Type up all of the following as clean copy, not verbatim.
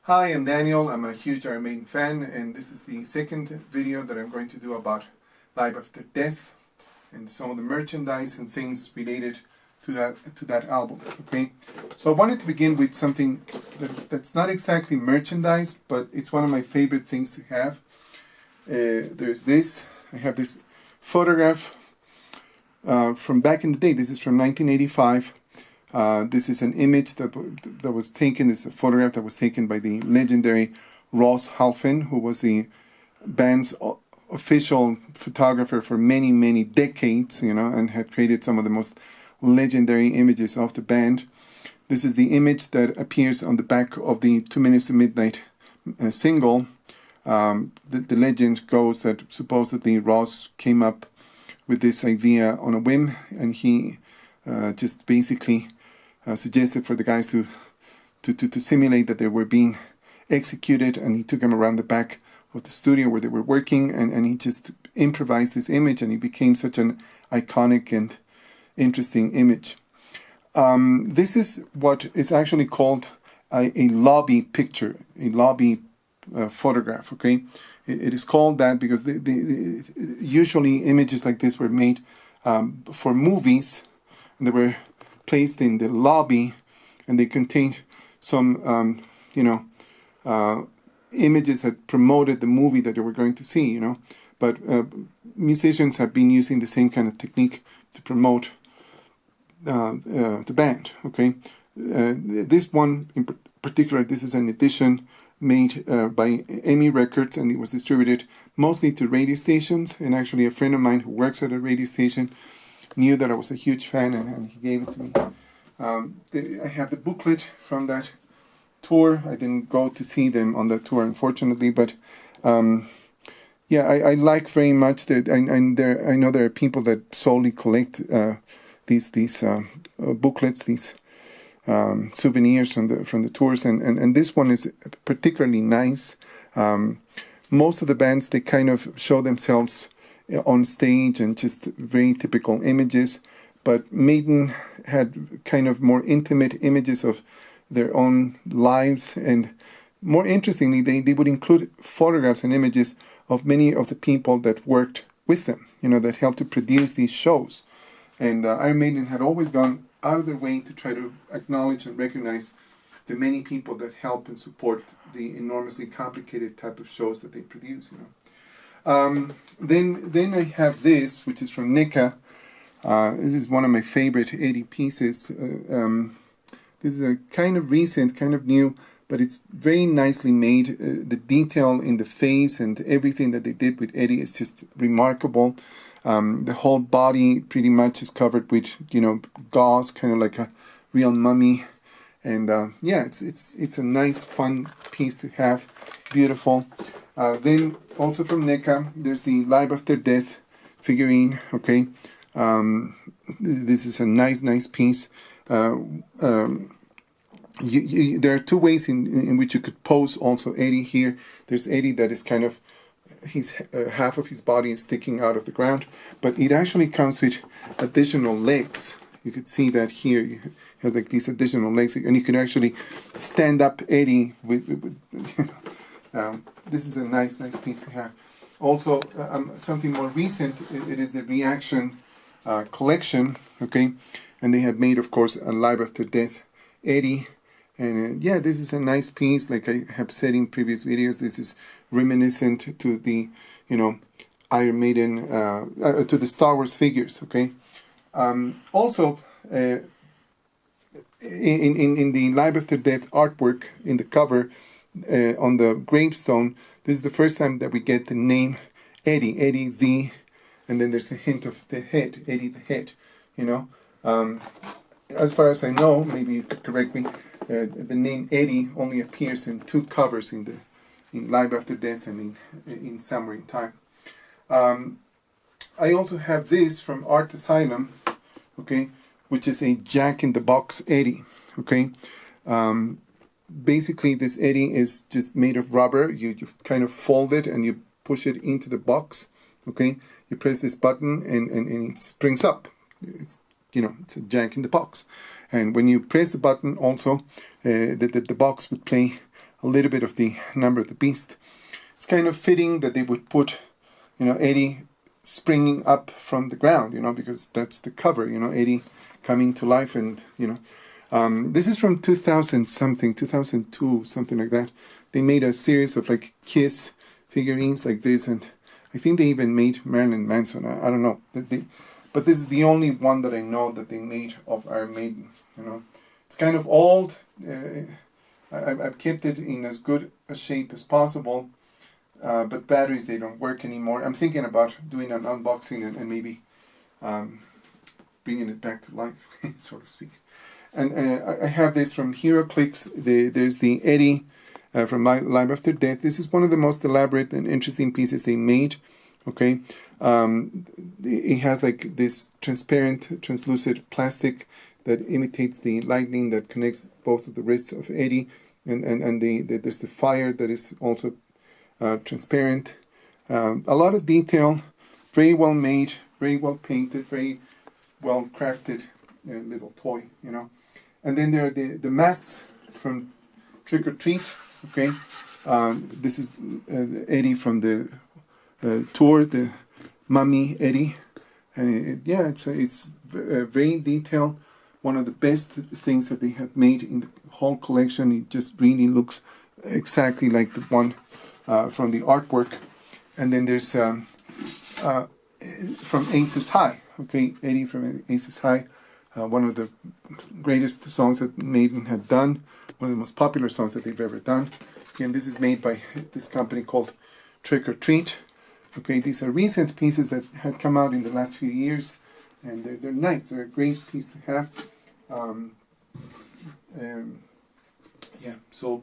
Hi, I'm Daniel. I'm a huge Iron Maiden fan, and this is the second video that I'm going to do about Live After Death and some of the merchandise and things related to that album. Okay, so I wanted to begin with something that's not exactly merchandise, but it's one of my favorite things to have. There's this. I have this photograph from back in the day. This is from 1985. This is an image that was taken. This is a photograph that was taken by the legendary Ross Halfin, who was the band's official photographer for many decades, and had created some of the most legendary images of the band. This is the image that appears on the back of the 2 Minutes to Midnight single. The legend goes that supposedly Ross came up with this idea on a whim, and he just basically suggested for the guys to simulate that they were being executed, and he took them around the back of the studio where they were working, and he just improvised this image, and it became such an iconic and interesting image. This is what is actually called a lobby picture, a lobby photograph. Okay, it is called that because usually images like this were made for movies, and they were placed in the lobby, and they contained some images that promoted the movie that they were going to see, but musicians have been using the same kind of technique to promote the band. Okay, this one in particular, this is an edition made by EMI Records, and it was distributed mostly to radio stations, and actually a friend of mine who works at a radio station knew that I was a huge fan, and he gave it to me. I have the booklet from that tour. I didn't go to see them on that tour, unfortunately, but I like very much that. I know there are people that solely collect these booklets, these souvenirs from the tours, and this one is particularly nice. Most of the bands, they kind of show themselves on stage and just very typical images, but Maiden had kind of more intimate images of their own lives, and more interestingly, they would include photographs and images of many of the people that worked with them, that helped to produce these shows. And Iron Maiden had always gone out of their way to try to acknowledge and recognize the many people that help and support the enormously complicated type of shows that they produce. Then I have this, which is from NECA. This is one of my favorite Eddie pieces. This is a kind of recent, kind of new, but it's very nicely made. The detail in the face and everything that they did with Eddie is just remarkable. The whole body pretty much is covered with, gauze, kind of like a real mummy. And it's a nice, fun piece to have. Beautiful. Then also from NECA, there's the Live After Death figurine. Okay, this is a nice piece. There are two ways in which you could pose also Eddie here. There's Eddie that is kind of, half of his body is sticking out of the ground, but it actually comes with additional legs. You could see that here. He has like these additional legs, and you can actually stand up Eddie with this is a nice piece to have. Also, something more recent, it is the Reaction collection, okay? And they had made, of course, a Live After Death Eddie. And this is a nice piece. Like I have said in previous videos, this is reminiscent to the, Iron Maiden, to the Star Wars figures, okay? Also, in the Live After Death artwork, in the cover, on the gravestone, this is the first time that we get the name Eddie the, and then there's a hint of the head, Eddie the head, As far as I know, maybe you could correct me, the name Eddie only appears in two covers in Live After Death and in Somewhere in Time. I also have this from Art Asylum, okay, which is a Jack-in-the-Box Eddie, okay. Basically, this Eddie is just made of rubber. You kind of fold it and you push it into the box, okay. You press this button and it springs up. It's a Jack in the Box. And when you press the button also, the box would play a little bit of the Number of the Beast. It's kind of fitting that they would put, you know, Eddie springing up from the ground, you know, because that's the cover, you know, Eddie coming to life. And, you know, this is from 2000 something, 2002, something like that. They made a series of like Kiss figurines like this, and I think they even made Marilyn Manson. I don't know. But this is the only one that I know that they made of Iron Maiden, you know. It's kind of old. I've kept it in as good a shape as possible. But batteries, they don't work anymore. I'm thinking about doing an unboxing and maybe bringing it back to life, so to speak. And I have this from HeroClix. There's the Eddie from Live After Death. This is one of the most elaborate and interesting pieces they made. Okay, it has like this transparent, translucent plastic that imitates the lightning that connects both of the wrists of Eddie, and there's the fire that is also transparent. A lot of detail, very well made, very well painted, very well crafted little toy, you know. And then there are the masks from Trick or Treat. Okay, this is Eddie from the tour, the Mummy Eddie, and it's very detailed. One of the best things that they have made in the whole collection. It just really looks exactly like the one from the artwork. And then there's from Aces High. Okay, Eddie from Aces High, one of the greatest songs that Maiden had done, one of the most popular songs that they've ever done. Again, this is made by this company called Trick or Treat. Okay, these are recent pieces that had come out in the last few years, and they're nice. They're a great piece to have. Yeah, so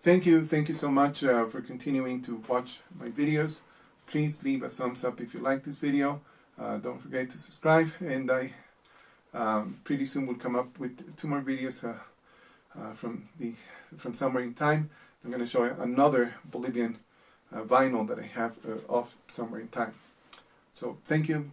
thank you so much for continuing to watch my videos. Please leave a thumbs up if you like this video. Don't forget to subscribe, and I pretty soon will come up with 2 more videos from Somewhere in Time. I'm going to show you another Bolivian vinyl that I have of Somewhere in Time. So thank you.